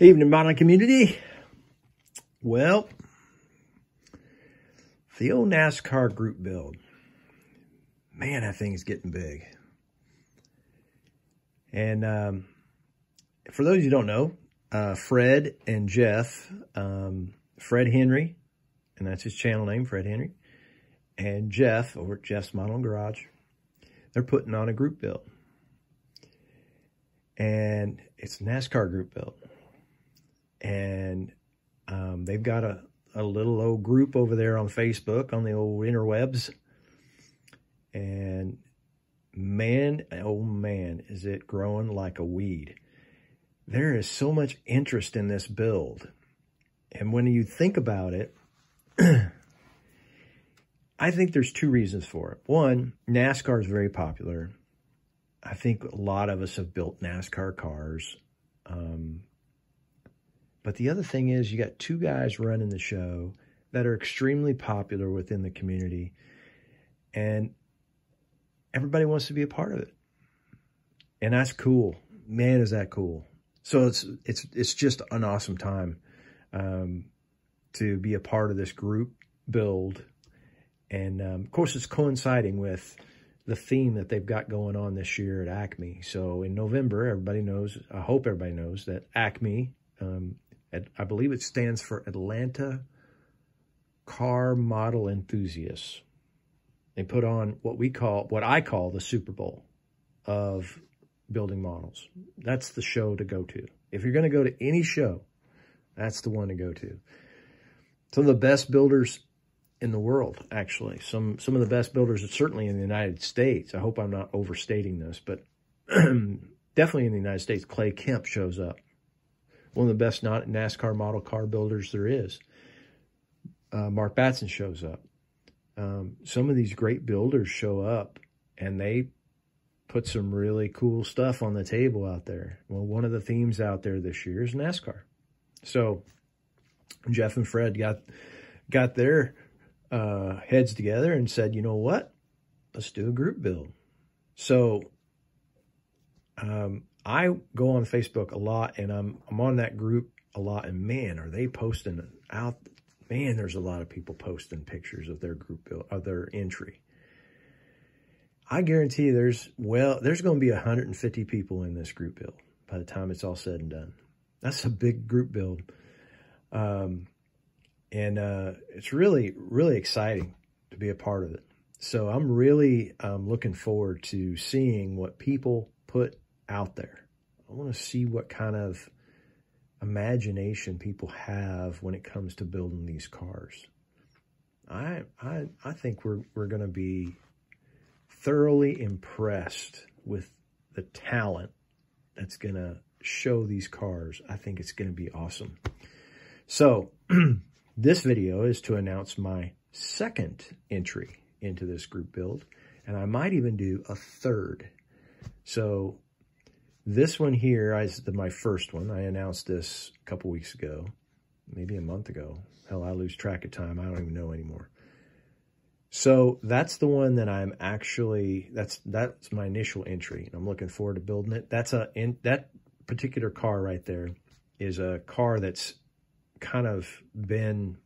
Evening, modeling community. Well, the old NASCAR group build. Man, that thing is getting big. And for those who don't know, Fred and Jeff, Fred Henry, and that's his channel name, Fred Henry, and Jeff over at Jeff's Modeling Garage, they're putting on a group build. And it's a NASCAR group build. And they've got a little old group over there on Facebook, on the old interwebs. And man, oh man, is it growing like a weed. There is so much interest in this build. And when you think about it, I think there's two reasons for it. One, NASCAR is very popular. I think a lot of us have built NASCAR cars. But the other thing is you got two guys running the show that are extremely popular within the community, and everybody wants to be a part of it. And that's cool. Man, is that cool. So it's just an awesome time to be a part of this group build. And of course, it's coinciding with the theme that they've got going on this year at Acme. So in November, everybody knows, I hope everybody knows that Acme, I believe it stands for Atlanta Car Model Enthusiasts. They put on what I call the Super Bowl of building models. That's the show to go to. If you're going to go to any show, that's the one to go to. Some of the best builders in the world, actually. Some of the best builders, certainly in the United States. I hope I'm not overstating this, but definitely in the United States, Clay Kemp shows up. One of the best NASCAR model car builders there is. Mark Batson shows up. Some of these great builders show up, and they put some really cool stuff on the table out there. Well, one of the themes out there this year is NASCAR. So Jeff and Fred got their heads together and said, you know what? Let's do a group build. So I go on Facebook a lot, and I'm on that group a lot, and man, are they posting out. Man, there's a lot of people posting pictures of their group build, of their entry. I guarantee you there's going to be 150 people in this group build by the time it's all said and done. That's a big group build. And it's really, really exciting to be a part of it. So I'm really looking forward to seeing what people put out there. I want to see what kind of imagination people have when it comes to building these cars. I think we're going to be thoroughly impressed with the talent that's going to show these cars. I think it's going to be awesome. So this video is to announce my second entry into this group build, and I might even do a third. So this one here is my first one. I announced this a couple weeks ago, maybe a month ago. Hell, I lose track of time. I don't even know anymore. So that's the one that I'm actually, that's my initial entry. I'm looking forward to building it. That particular car right there is a car that's kind of been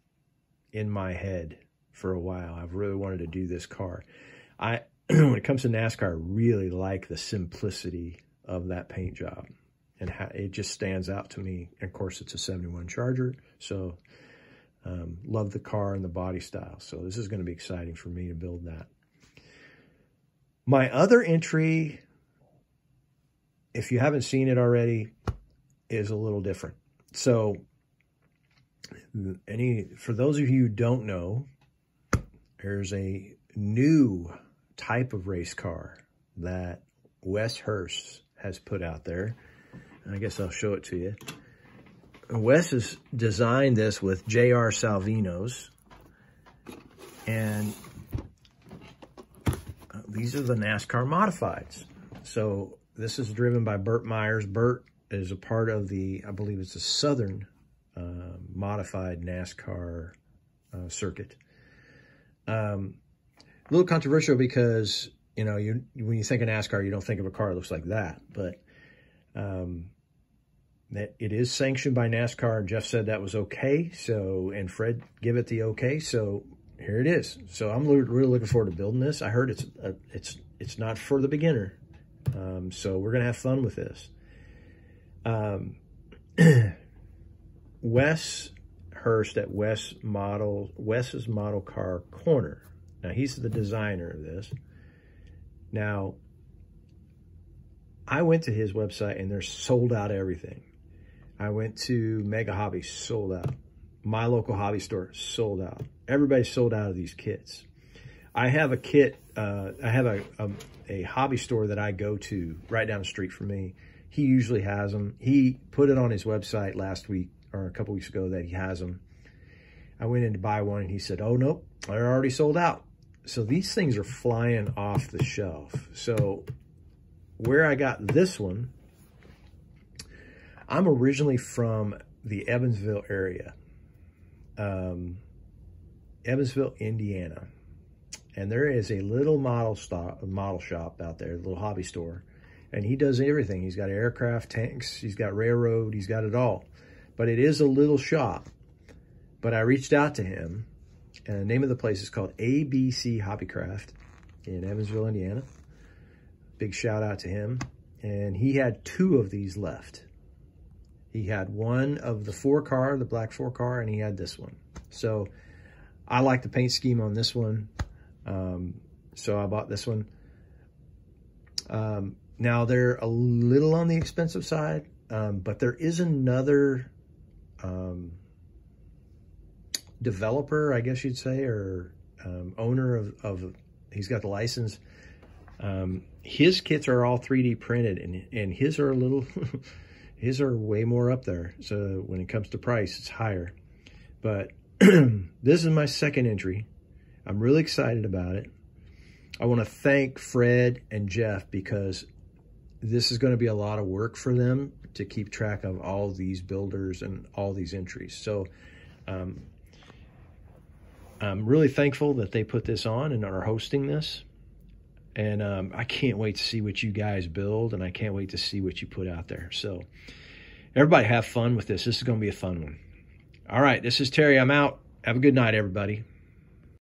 in my head for a while. I've really wanted to do this car. When it comes to NASCAR, I really like the simplicity of that paint job, and how it just stands out to me. And of course, it's a 71 Charger, so love the car and the body style. So this is going to be exciting for me to build that. My other entry, if you haven't seen it already, is a little different. So for those of you who don't know, there's a new type of race car that Wes Hurst has put out there. And I guess I'll show it to you. Wes has designed this with J.R. Salvino's. And these are the NASCAR Modifieds. So this is driven by Burt Myers. Burt is a part of the, I believe it's the Southern Modified NASCAR circuit. A little controversial because, you know, when you think of NASCAR, you don't think of a car that looks like that. But that it is sanctioned by NASCAR, and Jeff said that was okay. So, and Fred give it the okay. So here it is. So I'm really looking forward to building this. I heard it's not for the beginner. So we're going to have fun with this. Wes Hurst at Wes's Model Car Corner. Now, he's the designer of this. Now, I went to his website, and they're sold out everything. I went to Mega Hobby, sold out. My local hobby store, sold out. Everybody's sold out of these kits. I have a kit, I have a hobby store that I go to right down the street from me. He usually has them. He put it on his website last week or a couple weeks ago that he has them. I went in to buy one, and he said, oh, nope, they're already sold out. So these things are flying off the shelf. So where I got this one, I'm originally from the Evansville area, Evansville, Indiana. And there is a little model shop out there, a little hobby store. And he does everything. He's got aircraft, tanks, he's got railroad, he's got it all. But it is a little shop. But I reached out to him, and the name of the place is called ABC Hobbycraft in Evansville, Indiana. Big shout out to him. And he had 2 of these left. He had one of the 4-car, the black 4-car, and he had this one. So I like the paint scheme on this one. So I bought this one. Now they're a little on the expensive side, but there is another developer, I guess you'd say, or owner of he's got the license. His kits are all 3D printed, and his are a little, his are way more up there. So when it comes to price, it's higher. But this is my second entry. I'm really excited about it. I want to thank Fred and Jeff because this is going to be a lot of work for them to keep track of all these builders and all these entries. So I'm really thankful that they put this on and are hosting this. And I can't wait to see what you guys build, and I can't wait to see what you put out there. So everybody have fun with this. This is going to be a fun one. All right, this is Terry. I'm out. Have a good night, everybody.